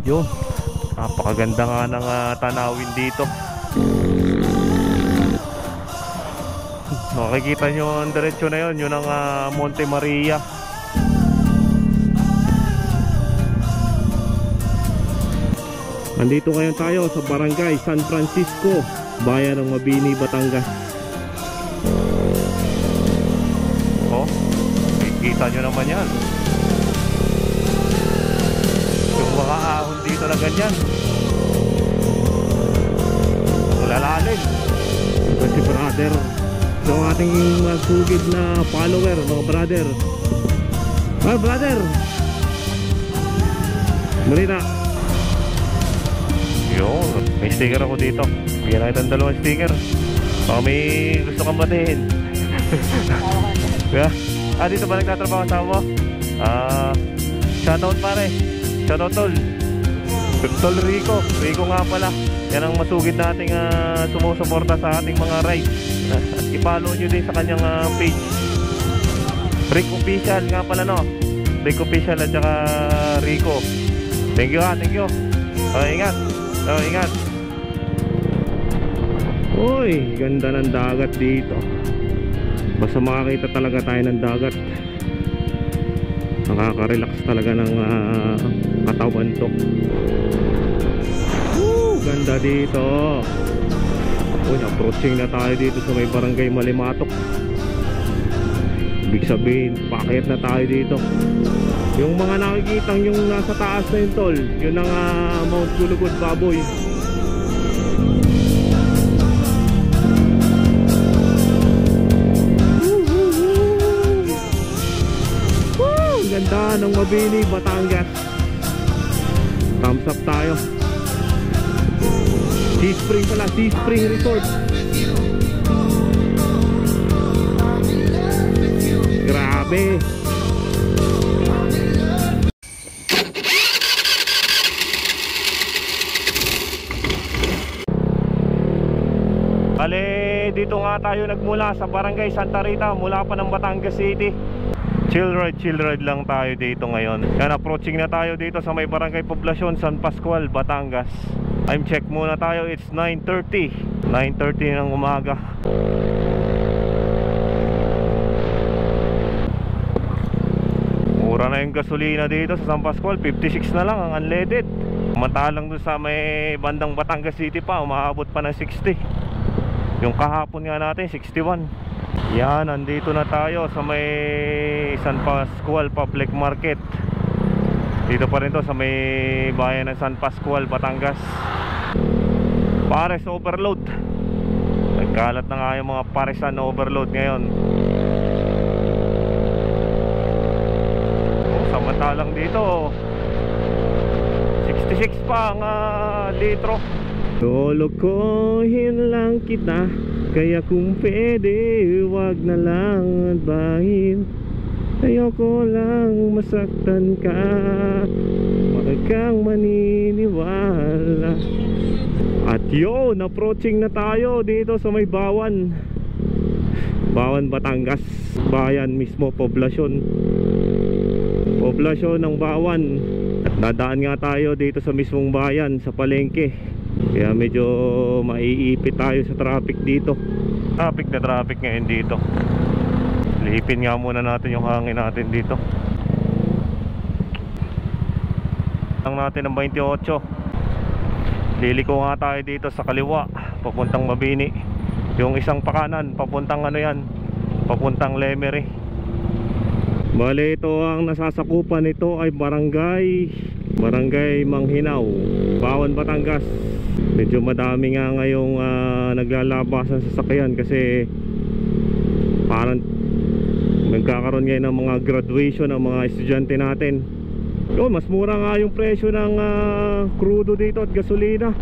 Yun, napakaganda nga ng tanawin dito. Makikita nyo ang diretsyo na yun, yun ang Monte Maria. Nandito ngayon tayo sa Barangay San Francisco, bayan ng Mabini, Batangas. Oh, makikita nyo naman yan. Yung mga ahon dito na ganyan, malalalim. Ito si brother, ito ang ating magsugid na follower, mga brother. Ah, brother, marita. Yun, may sticker ako dito. Bigyan na kitang 2 sticker. Baka may gusto kang batiin. Dito ba nagtatrabaho sa mo? Shoutout pare. Shoutout tol. Tol Rico. Rico nga pala. Yan ang masugid nating sumusuporta sa ating mga rides. At i-follow nyo din sa kanyang page. Rick Official nga pala, no? Rick Official at saka Rico. Thank you thank you. Ingat. Ingat. Uy, ganda ng dagat dito. Basta makakita talaga tayo ng dagat, nakaka-relax talaga ng katawan to. Ganda dito. Uy, approaching na tayo dito sa may Barangay Malimatok. Ibig sabihin, paakyat na tayo dito. Yung mga nakikitang yung nasa taas na yung tol, yun ang Mount Gulugod Baboy. Ganda ng Mabini, Batangas. Thumbs up tayo. Sea Spring pala, Sea Spring Resort. Grabe. Bale, dito nga tayo nagmula sa Barangay Santa Rita, mula pa ng Batangas City. Chill ride lang tayo dito ngayon. Yan, approaching na tayo dito sa may Barangay Poblacion, San Pascual, Batangas. Time check muna tayo, it's 9:30 ng umaga. Mura na yung gasolina dito sa San Pascual, 56 na lang ang unleaded. Samantalang dun sa may bandang Batangas City pa, umaabot pa ng 60. Yung kahapon nga natin, 61. Yan, nandito na tayo sa may San Pascual Public Market. Dito pa rin to sa may bayan ng San Pascual, Batangas. Pares overload. Nagkalat na nga yung mga paresan overload ngayon. Samantalang dito 66 pa ang litro. Lolokohin lang kita, kaya kung pwede, wag na lang adbahin. Ayoko lang masaktan ka, wag kang maniniwala. At yun, approaching na tayo dito sa may Bawan, Batangas. Bayan mismo, poblasyon ng Bawan. At nadaan nga tayo dito sa mismong bayan, sa palengke. Kaya medyo maiipit tayo sa traffic dito. Traffic na traffic ngayon dito. Lipin nga muna natin yung hangin natin dito. Lang natin ng 28. Liliko nga tayo dito sa kaliwa, papuntang Mabini. Yung isang pakanan, papuntang papuntang Lemery. Bale, ito ang nasasakupan nito ay Barangay Manghinaw, Bawan, Batangas. Medyo madami nga ngayong naglalabasan sa sasakyan kasi parang nagkakaroon ngayon ng mga graduation ng mga estudyante natin. Mas mura nga yung presyo ng crudo dito at gasolina.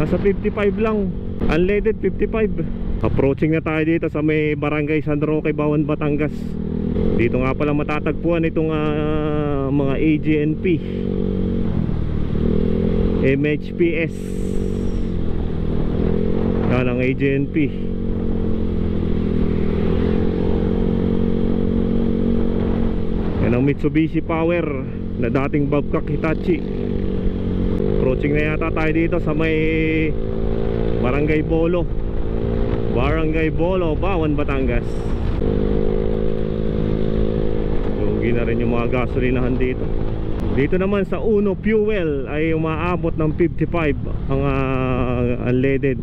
Nasa 55 lang, unleaded 55. Approaching na tayo dito sa may Barangay San Roque, Bawan, Batangas. Dito nga pala matatagpuan itong mga AGNP, MHPS. Yan ang AGNP. Yan ang Mitsubishi Power na dating Babcock Hitachi. Approaching na yata tayo dito sa may Barangay Bolo, Bawan, Batangas. Lugi na rin yung mga gasolinahan dito. Dito naman sa Uno Fuel ay umaabot ng 55 ang unleaded.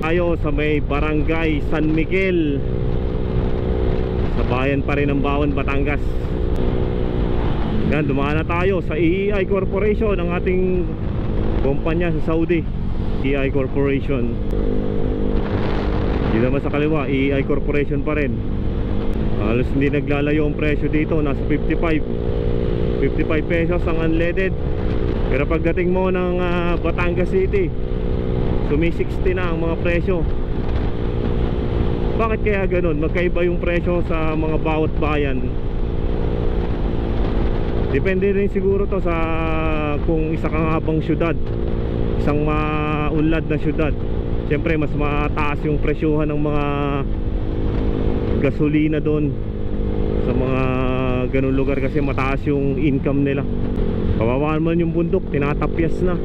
Tayo sa may Barangay San Miguel, sa bayan pa rin ng Bawan, Batangas. Yan, dumaan na tayo sa EEI Corporation, ang ating kumpanya sa Saudi. EEI Corporation. Dito naman sa kaliwa, EEI Corporation pa rin. Halos hindi naglalayo ang presyo dito, nasa 55 pesos ang unleaded. Pero pagdating mo ng Batangas City, sumi-60 na ang mga presyo. Bakit kaya ganun? Magkaiba yung presyo sa mga bawat bayan. Depende rin siguro to sa kung isa kang habang syudad, isang maunlad na syudad. Siyempre mas mataas yung presyuhan ng mga gasolina doon sa mga ganun lugar, kasi mataas yung income nila. Kawawa man yung bundok, tinatapyas na.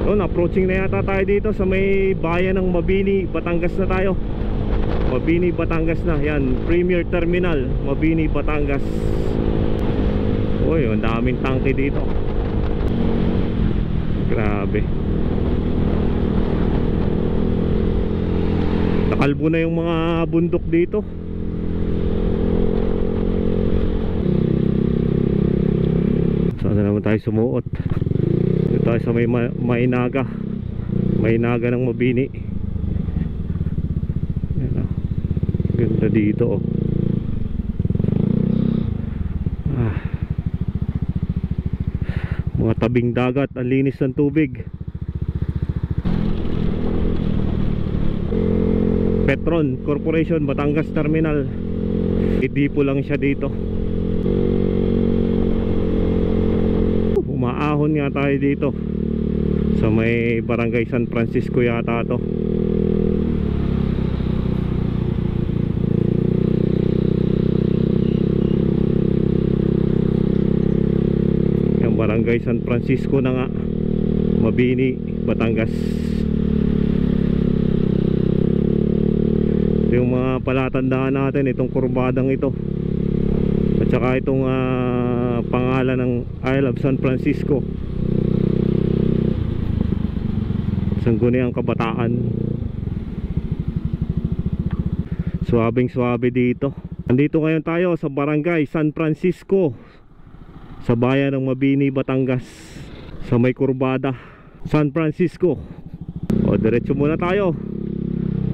So, approaching na yata tayo dito sa may bayan ng Mabini, Batangas na tayo. Mabini, Batangas na. Yan, Premier Terminal, Mabini, Batangas. Uy, ang daming tangke dito. Grabe. Nakalbo na yung mga bundok dito. Saan na naman tayo sumuot? Dito tayo sa may Mainaga ng Mabini. Yan, ganda dito, oh. Mga tabing dagat, ang linis ng tubig. Petron Corporation, Batangas Terminal. Idipo lang siya dito. Umaahon nga tayo dito sa may Barangay San Francisco yata to. Yung Barangay San Francisco na nga, Mabini, Batangas. Yung mga palatandaan natin, itong kurbadang ito, at saka itong pangalan ng Isle of San Francisco, Sangguniang Kabataan. Suwabing suwabe dito. Nandito ngayon tayo sa Barangay San Francisco, sa bayan ng Mabini, Batangas, sa may kurbada San Francisco. O, diretso muna tayo.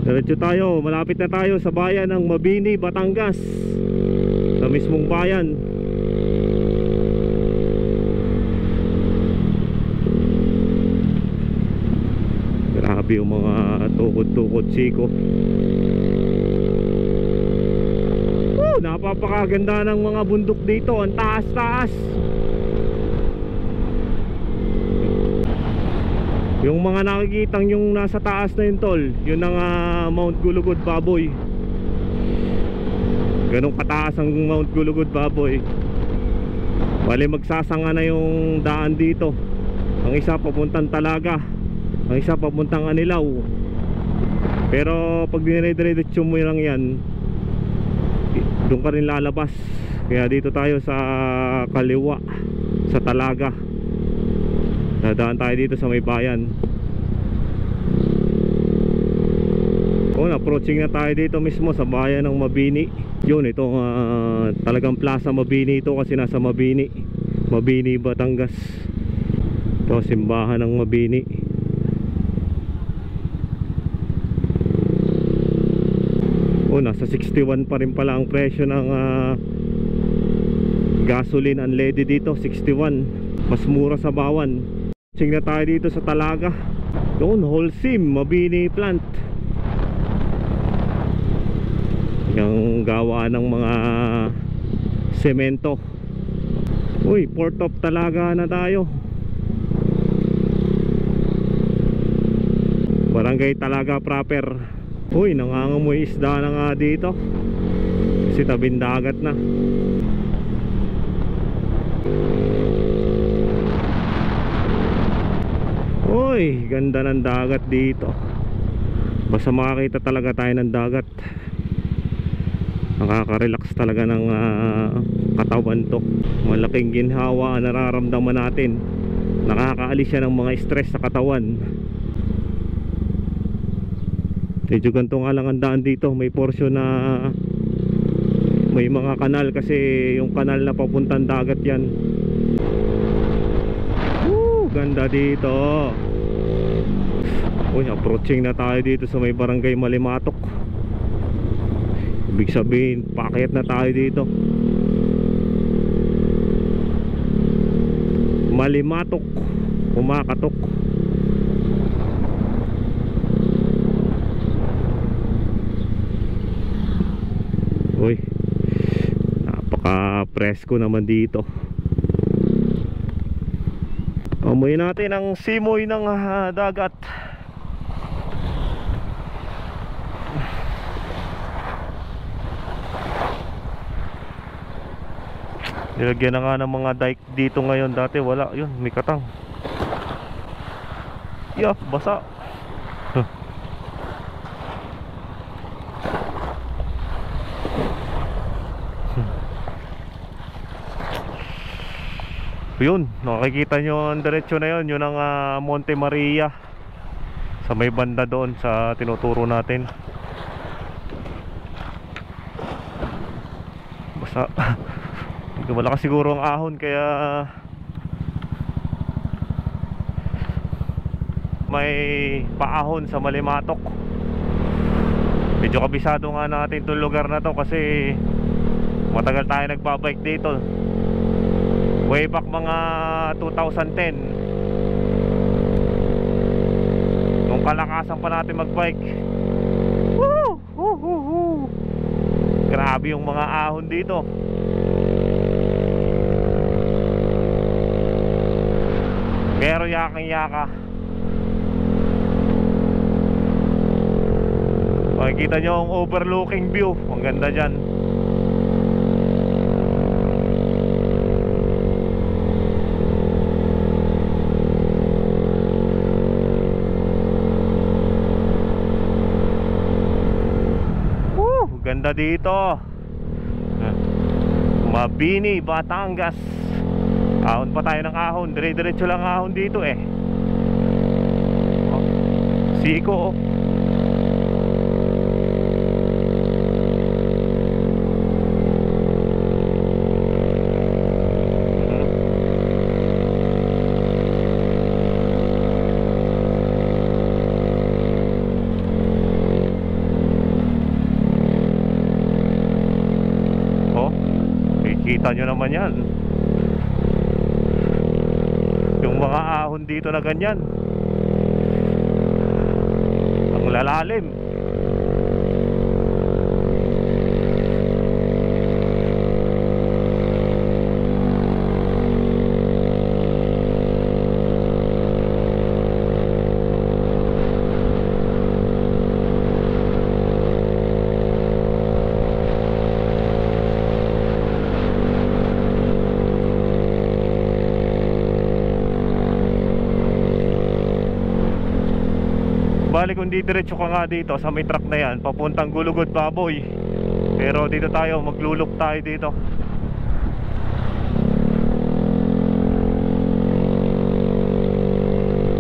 Diretso tayo, malapit na tayo sa bayan ng Mabini, Batangas, sa mismong bayan. Grabe yung mga tukod-tukod siko. Napapakaganda ng mga bundok dito, ang taas-taas. Yung mga nakikitang yung nasa taas na yun, tol, yun ang Mount Gulugod Baboy. Ganun kataas ang Mount Gulugod Baboy. Bali magsasanga na yung daan dito. Ang isa papuntang Talaga, ang isa papuntang Anilaw. Pero pag dinire-diretso mo lang yan, doon ka rin lalabas. Kaya dito tayo sa kaliwa, sa Talaga. Dadaan tayo dito sa may bayan. Approaching na tayo dito mismo sa bayan ng Mabini. Yun, itong talagang Plaza Mabini ito, kasi nasa Mabini, Batangas. Ito, simbahan ng Mabini. Nasa 61 pa rin pala ang presyo ng gasoline unleaded dito. 61, mas mura sa Bawan. Ching na tayo dito sa Talaga. Doon, Holcim Mabini plant. Yung gawa ng mga semento. Uy, Port of Talaga na tayo. Barangay Talaga proper. Uy, nangangamoy isda na nga dito, kasi tabing dagat na. Uy, ganda ng dagat dito. Basta makakita talaga tayo ng dagat, nakaka-relax talaga ng katawan to. Malaking ginhawa ang nararamdaman natin. Nakakaalis siya ng mga stress sa katawan. Medyo ganito nga lang ang daan dito. May portion na may mga kanal, kasi yung kanal na papuntang dagat yan. Ganda dito. Uy, approaching na tayo dito sa may barangay Malimatok. Ibig sabihin, paakyat na tayo dito. Malimatok, kumakatok. Uy, napaka-presko naman dito. Amoy natin ang simoy ng dagat. Nilagyan na nga ng mga dike dito ngayon. Dati wala, yun, may katang. Yeah, basa. Yun, nakikita nyo ang diretsyo na yun. Yun ang Monte Maria, sa may banda doon sa tinuturo natin. Basta malakas siguro ang ahon, kaya may paahon sa Malimatok. Medyo kabisado nga natin itong lugar na to, kasi matagal tayo nagbabike dito. Way back mga 2010, nung kalakasan pa natin magbike. Woo! Woo! Woo! Woo! Grabe yung mga ahon dito. Pero yakang yaka. Makikita nyo ang overlooking view. Ang ganda dyan. Ganda dito. Mabini, Batangas. Ahon pa tayo ng ahon. Dire-diretso lang ahon dito eh. Siko. Kita nyo naman yan, yung mga ahon dito na ganyan, ang lalalim. Bali kung didiretso ka nga dito sa may truck na yan, papuntang Gulugod Baboy. Pero dito tayo, maglulok tayo dito.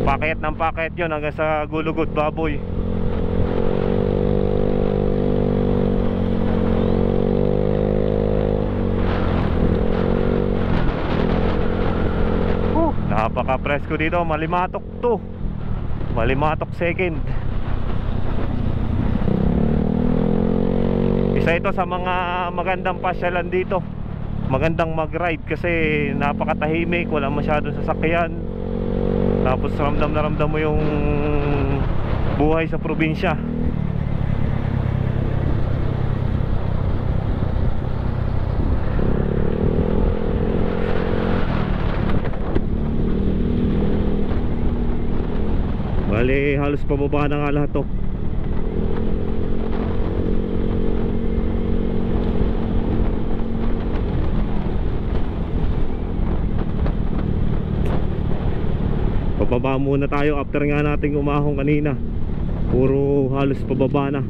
Paket ng paket yun hanggang sa Gulugod Baboy. Napaka-presko dito. Malimatok to, Malimatok second. Isa ito sa mga magandang pasyalan dito. Magandang mag-ride kasi napakatahimik, wala masyadong sasakyan. Tapos ramdam na ramdam mo yung buhay sa probinsya. Bali, halos pababa na nga lahat to. Pababa baba muna tayo after nga nating umahon kanina. Puro halos pababa na.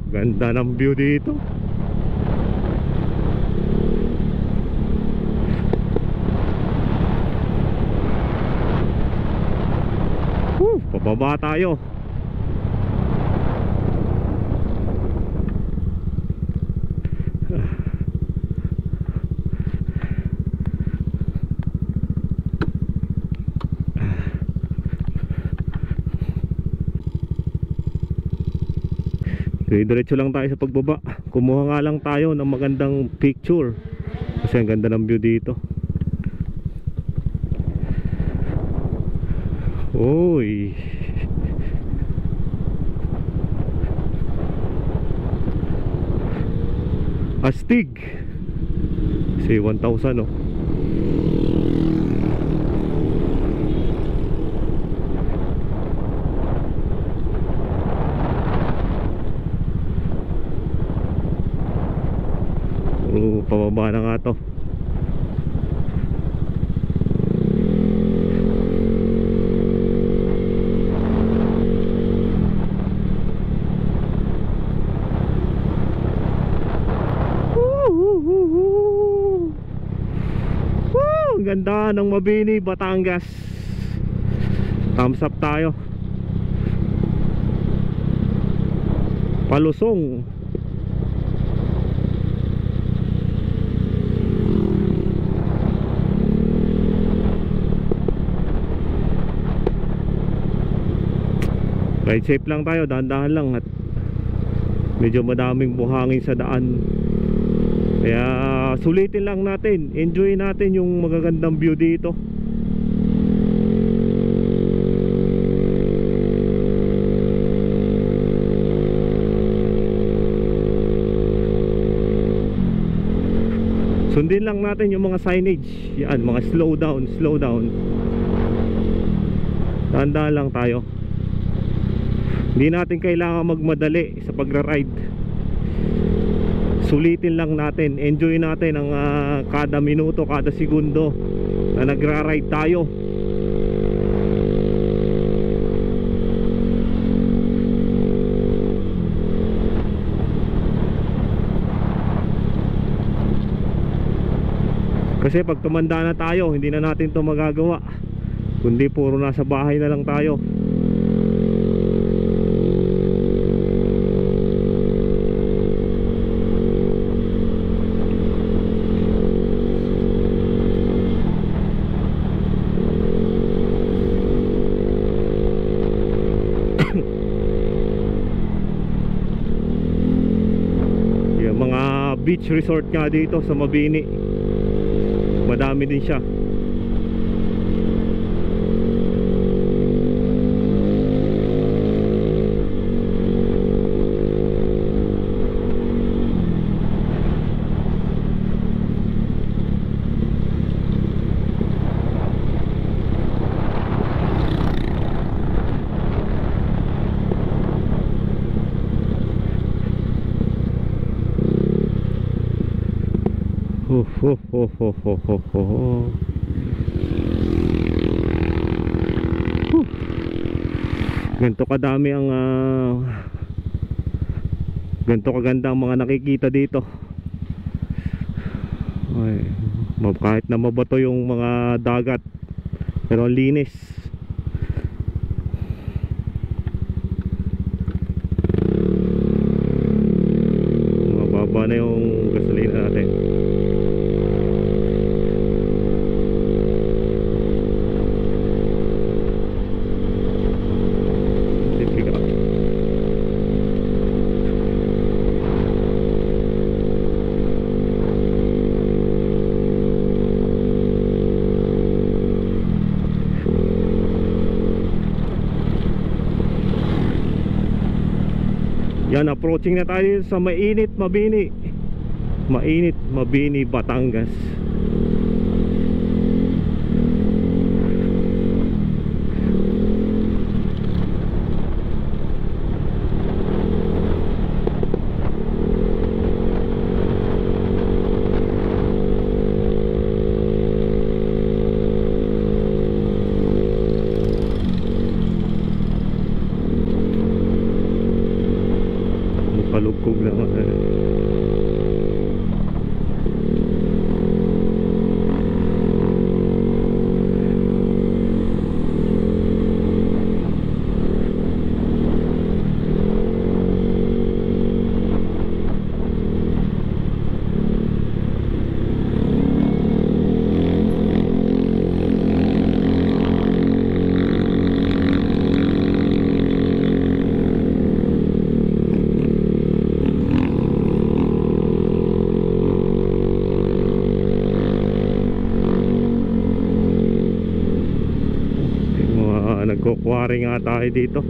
Ganda ng view dito. Pababa tayo. Diretso lang tayo sa pagbaba. Kumuha nga lang tayo ng magandang picture kasi ang ganda ng view dito. Uy, astig. Say 1,000 oh. Pababa na nga to. Ang ganda ng Mabini, Batangas. Thumbs up tayo. Palusong. Ride safe lang tayo, dahan-dahan lang at medyo madaming buhangin sa daan. Kaya sulitin lang natin, enjoy natin yung magagandang view dito. Sundin lang natin yung mga signage. Yan, mga slow down, slow down. Dahan-dahan lang tayo. Hindi natin kailangan magmadali sa pagra-ride. Sulitin lang natin, enjoy natin ang kada minuto, kada segundo na nagra-ride tayo. Kasi pag tumanda na tayo, hindi na natin to magagawa, kundi puro nasa bahay na lang tayo. Beach resort nga dito sa Mabini, madami din siya. Ganito kadami ang ganito kaganda ang mga nakikita dito. Ay, kahit na mabato yung mga dagat, pero ang linis. Mababa na yung gasolina natin. Yan, approaching na tayo sa Mainit Mabini. Mainit Mabini, Batangas. Kug lang. Nagkukwari nga tayo dito.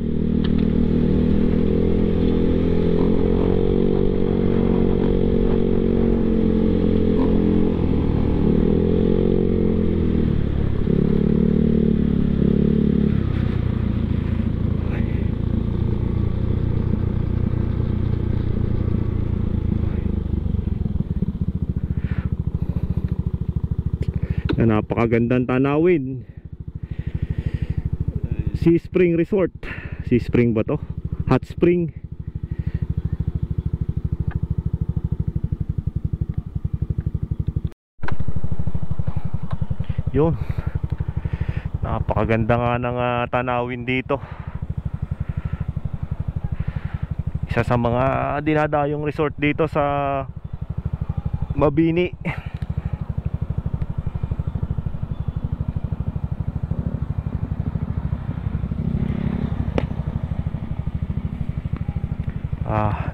Napakagandang tanawin. Sea Spring Resort. Sea Spring ba to? Hot Spring. Yun. Napakaganda nga ng tanawin dito. Isa sa mga dinadayong resort dito sa Mabini.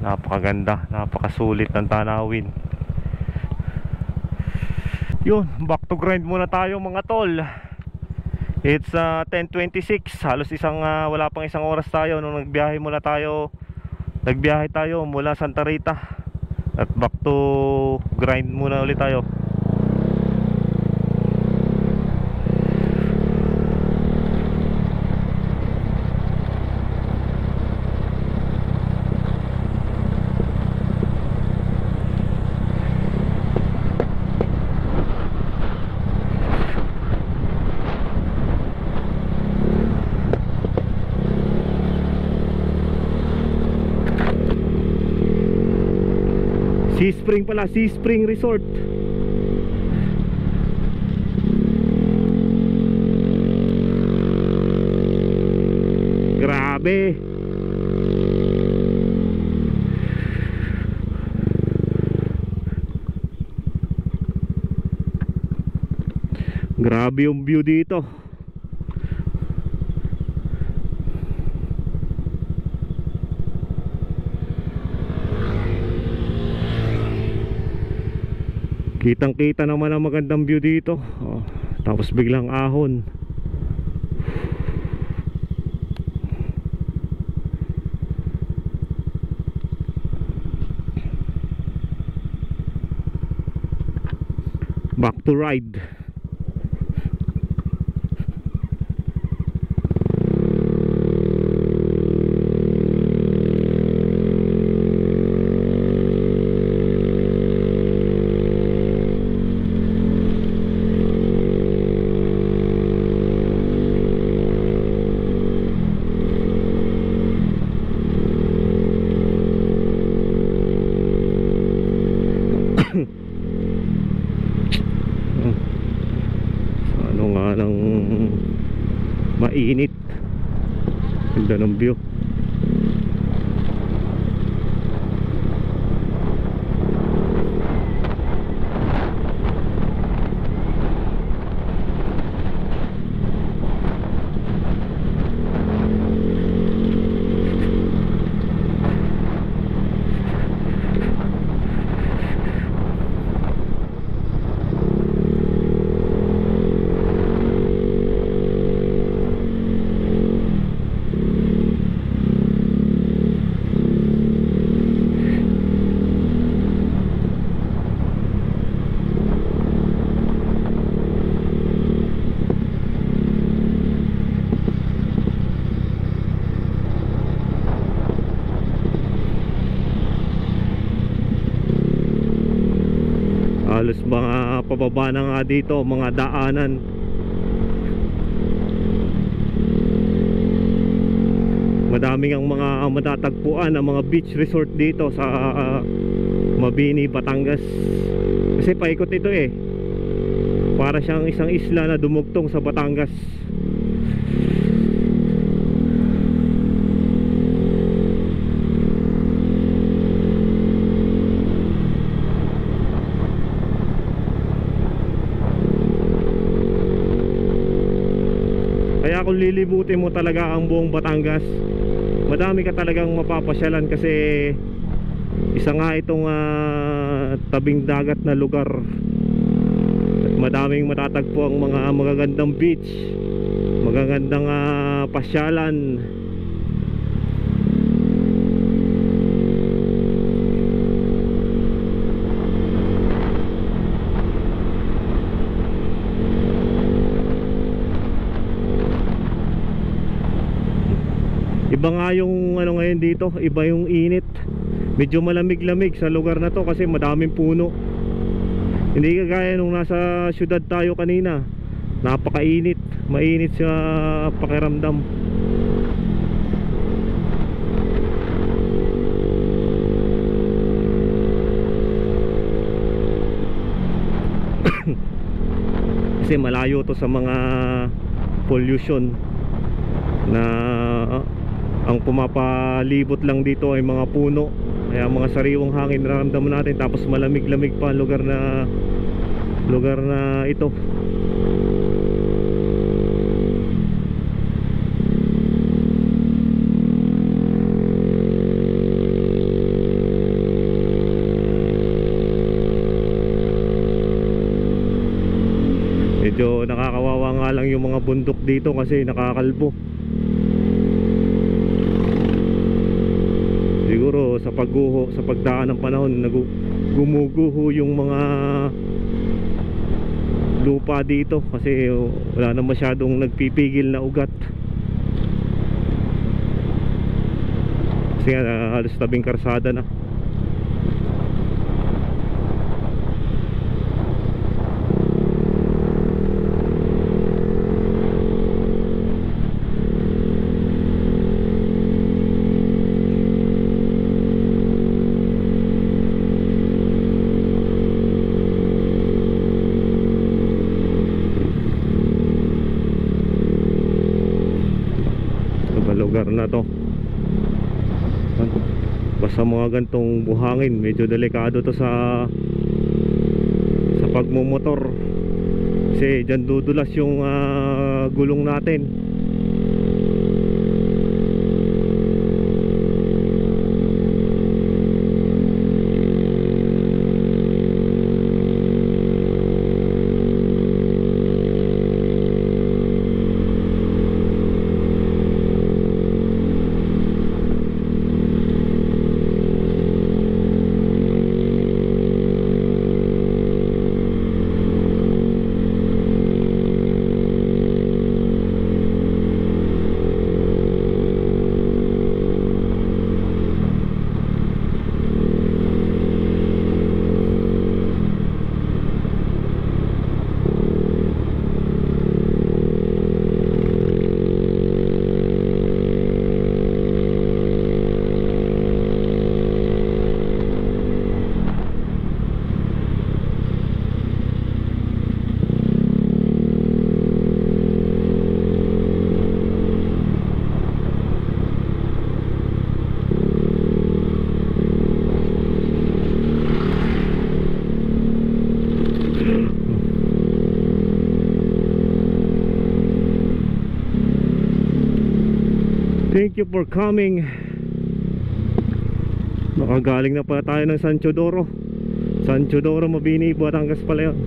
Napakaganda, napakasulit ng tanawin. Yun, back to grind muna tayo mga tol. It's 10:26. Halos wala pang isang oras tayo nung nagbiyahe tayo mula Santa Rita. At back to grind muna ulit tayo. Sea Spring pala, Sea Spring Resort. Grabe. Grabe yung view dito. Kitang kita naman ang magandang view dito. Tapos biglang ahon. Back to ride. Mainit. Ganda ng view. Halos mga pababa na nga dito, mga daanan. Madami Madaming ang mga matatagpuan ang mga beach resort dito sa Mabini, Batangas. Kasi paikot ito eh. Para siyang isang isla na dumugtong sa Batangas. Kaya kung lilibutin mo talaga ang buong Batangas, madami ka talagang mapapasyalan kasi isa nga itong tabing dagat na lugar. At madaming matatagpo ang mga magagandang beach, magagandang pasyalan. Iba nga yung ano ngayon dito, iba yung init. Medyo malamig-lamig sa lugar na to kasi madaming puno. Hindi kagaya nung nasa syudad tayo kanina. Napakainit, mainit sa pakiramdam. Kasi malayo to sa mga pollution na ang pumapalibot lang dito ay mga puno. Kaya mga sariwang hangin nararamdaman natin. Tapos malamig-lamig pa ang lugar na ito. Medyo nakakawawa nga lang yung mga bundok dito kasi nakakalbo. Siguro sa pagguho, sa pagdaan ng panahon, gumuguho yung mga lupa dito kasi wala na masyadong nagpipigil na ugat. Kasi halos tabing karsada na. Lugar na to, basta mga gantong buhangin, medyo delikado to sa pagmumotor kasi dyan dudulas yung gulong natin. Thank you for coming. Nakagaling na pala tayo ng San Teodoro. San Teodoro, Mabini, Batangas pala yun.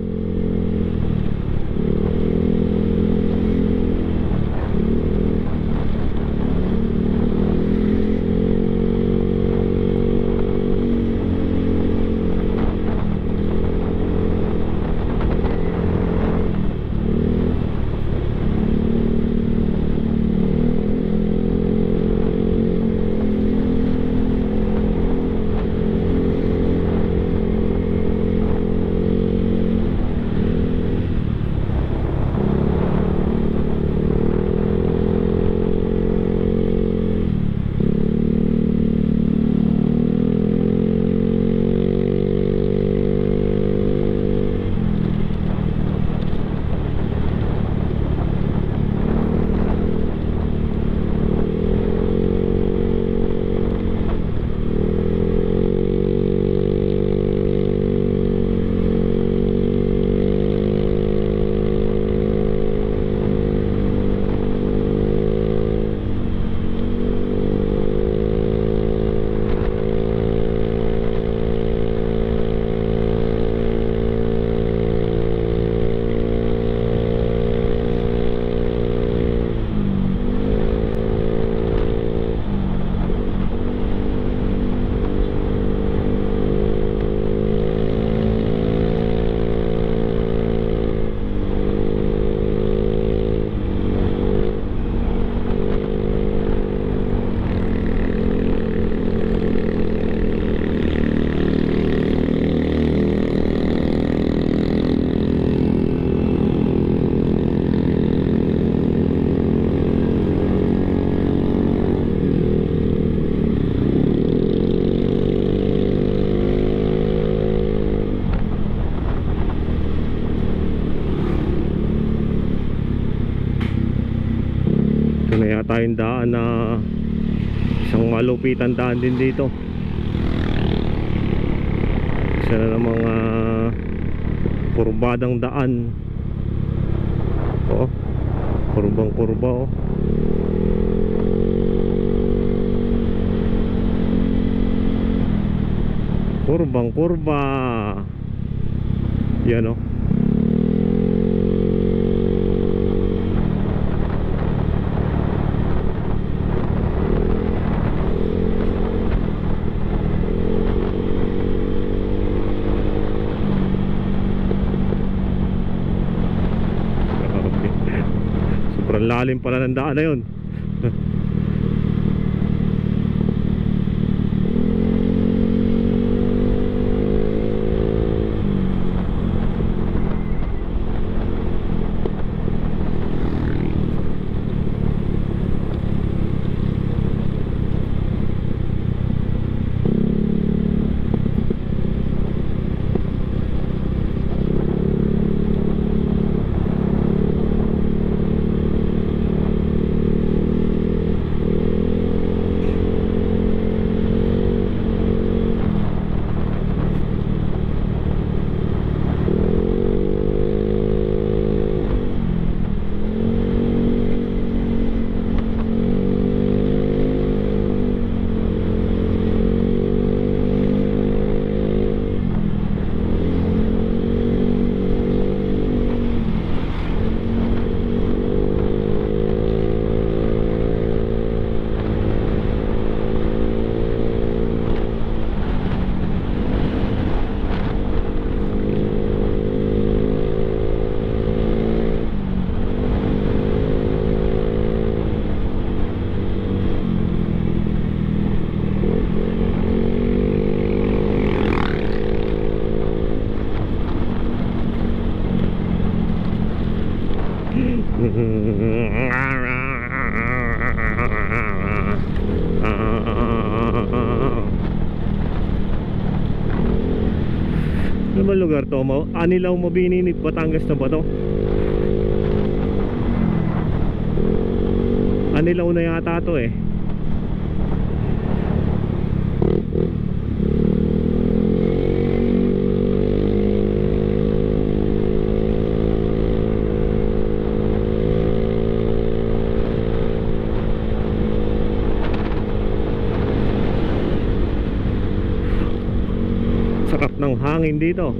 tayong daan na isang malupitan daan din dito. Isa na ng mga kurbadang daan. Oh, kurbang kurba oh. Kurbang kurba. Yan oh. Sobrang lalim pala ng daan na yun. Ano ba lugar to? Anilaw, Mabini, Batangas na ba to? Anilaw na yata to eh. Sarap ng hangin dito.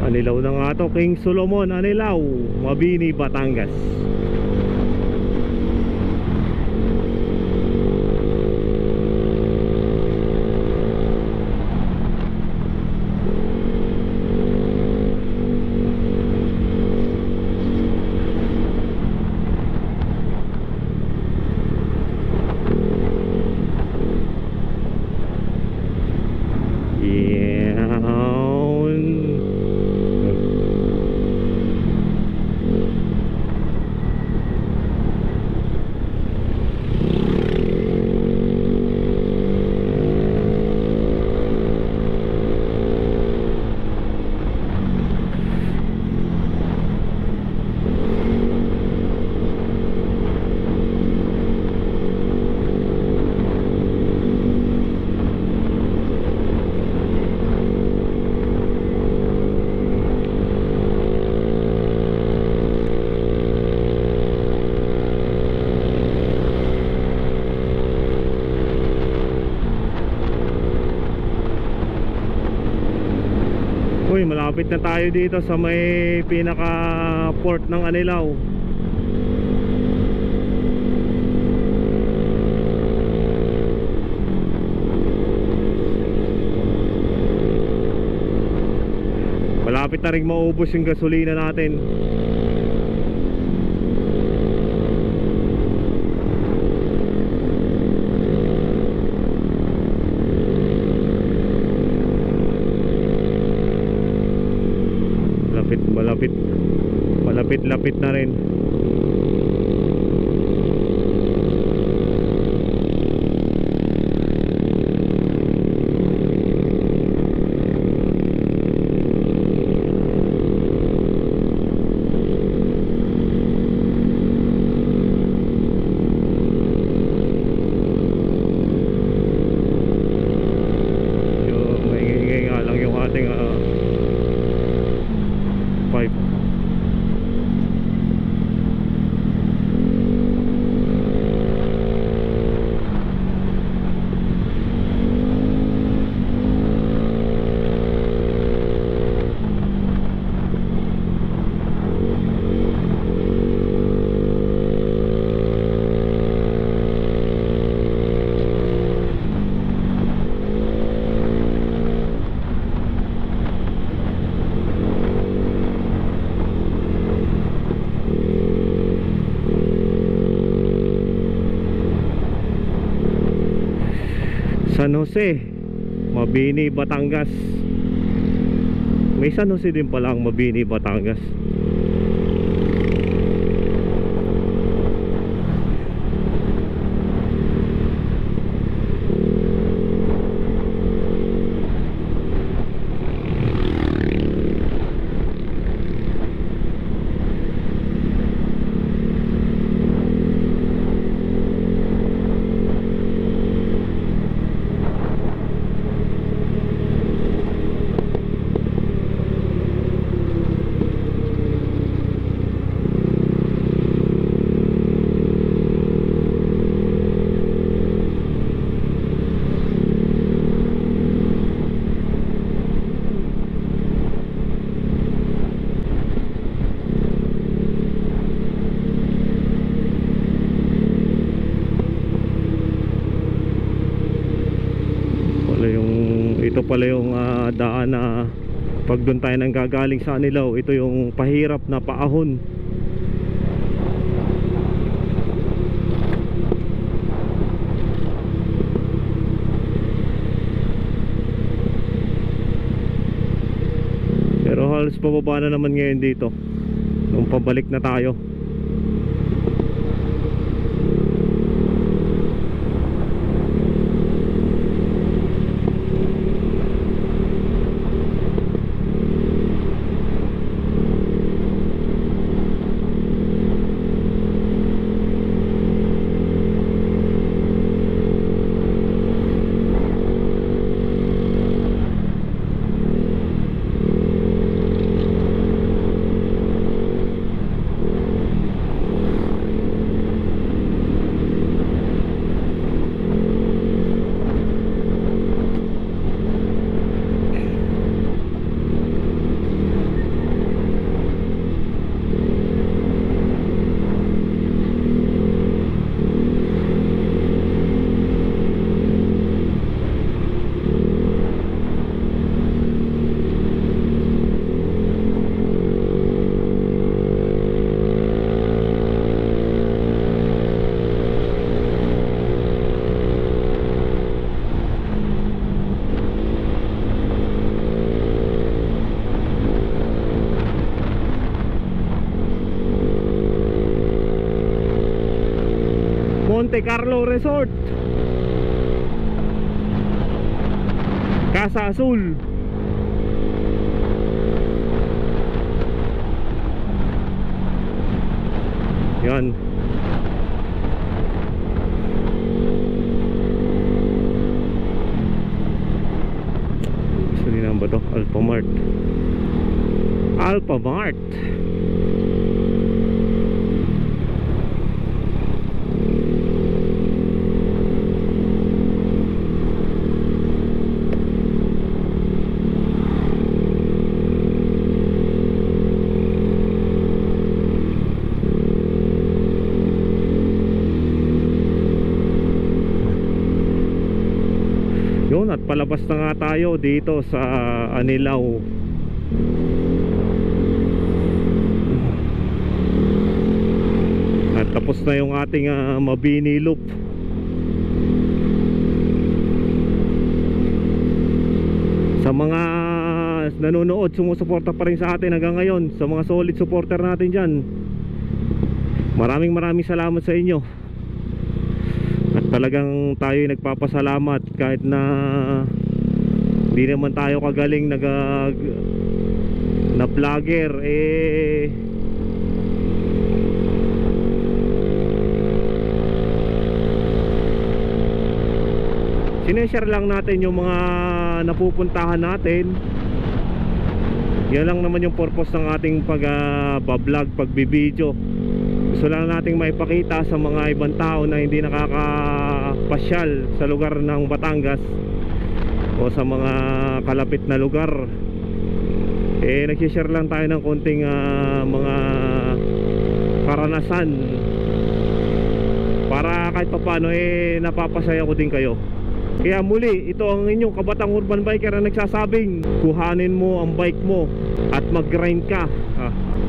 Anilaw na nga to, King Solomon, Anilaw, Mabini, Batangas. Malapit na tayo dito sa may pinaka port ng Anilao. Malapit na rin maubos yung gasolina natin. Malapit na rin. Maingay nga lang yung ating pipe. San Jose, Mabini, Batangas. May San Jose din pala ang Mabini, Batangas. Ito pala yung daan na pag doon tayo nang gagaling sa Anilao, ito yung pahirap na paahon. Pero halos pababa na naman ngayon dito nung pabalik na tayo. Monte Carlo Resort, Casa Azul. Yan. Saan na ba to? Alphamart. Alphamart. Lalabas na nga tayo dito sa Anilao. At tapos na yung ating Mabini Loop. Sa mga nanonood, sumusuporta pa rin sa atin hanggang ngayon, sa mga solid supporter natin dyan, maraming salamat sa inyo. At talagang tayo nagpapasalamat kahit na hindi naman tayo kagaling na vlogger, sineshare lang natin yung mga napupuntahan natin. Yan lang naman yung purpose ng ating pag-vlog, pagbibideo. Gusto lang nating maipakita sa mga ibang tao na hindi nakakapasyal sa lugar ng Batangas o sa mga kalapit na lugar. Nagsishare lang tayo ng konting mga karanasan para kahit papaano napapasaya ko din kayo. Kaya muli, ito ang inyong kabatang urban biker na nagsasabing, kuhanin mo ang bike mo at mag-grind ka.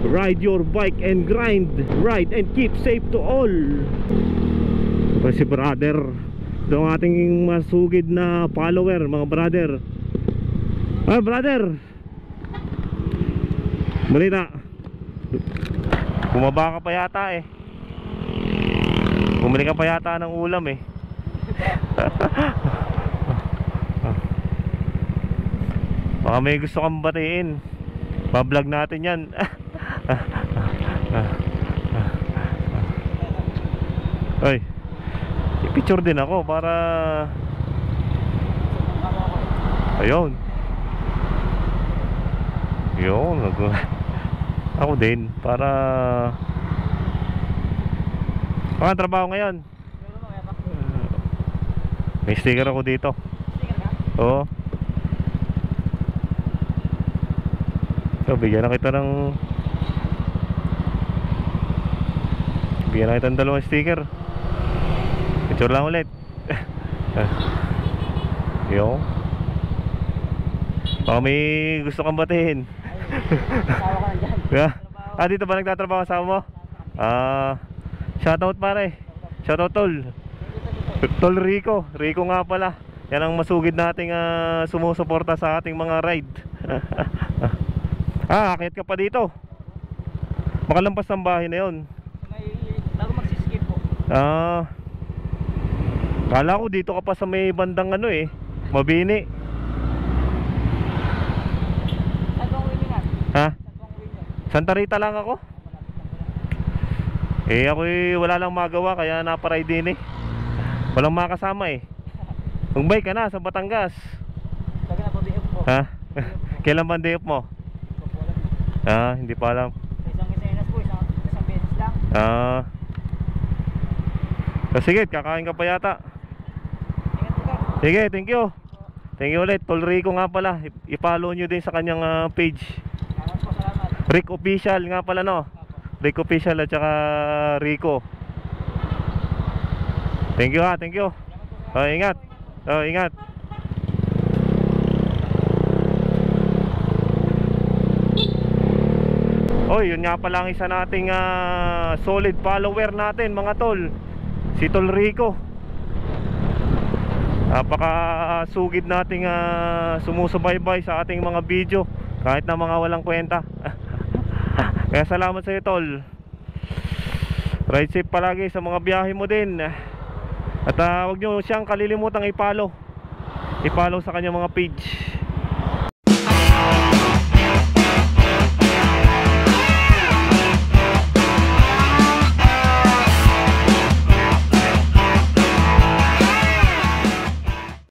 Ride your bike and grind. Ride and keep safe to all. Ito si brother. Ito ang ating masugid na follower, mga brother. Brother, balita, bumaba ka pa yata bumili ka pa yata ng ulam baka may gusto kang batiin, pa-vlog natin yan. Ay, i-picture din ako para ayun ako din para trabaho ngayon. May sticker ako dito. Oo. So, bigyan na kita ng dalawang sticker. Picture lang ulit. Yo. Baka may gusto kang batiin. Dito ba nagtatrabaho sa mo? Shoutout pare. Shoutout Tol Rico nga pala. Yan ang masugid nating sumusuporta sa ating mga ride. Akit ka pa dito. Makalampas ng bahay na yun. Bago magsiskip po. Kala ko dito ka pa sa may bandang Mabini. Saan bang uwi nga? Santa Rita lang ako. Ako'y wala lang magawa kaya naparide din walang makasama Kung bike ka na sa Batangas. Sabi na po DF po. Kailan ba DF mo? Hindi pa alam. Isang isenas po, isang beses lang. Sige, kakain ka pa yata. Ingat po ka. Sige, thank you. Thank you ulit. Tol Rico nga pala. I-follow nyo din sa kanyang page. Salamat. Rick Official nga pala Rick Official at saka Rico. Thank you thank you. Ingat. Ingat. Yun nga pala ang isa nating solid follower natin, mga tol. Si Tol Rico. Napaka-sugid nating sumusubaybay sa ating mga video kahit na mga walang kwenta. Kaya salamat sa iyo, tol. Ride safe palagi sa mga biyahe mo din. At huwag nyo siyang kalilimutang i-follow sa kanyang mga page.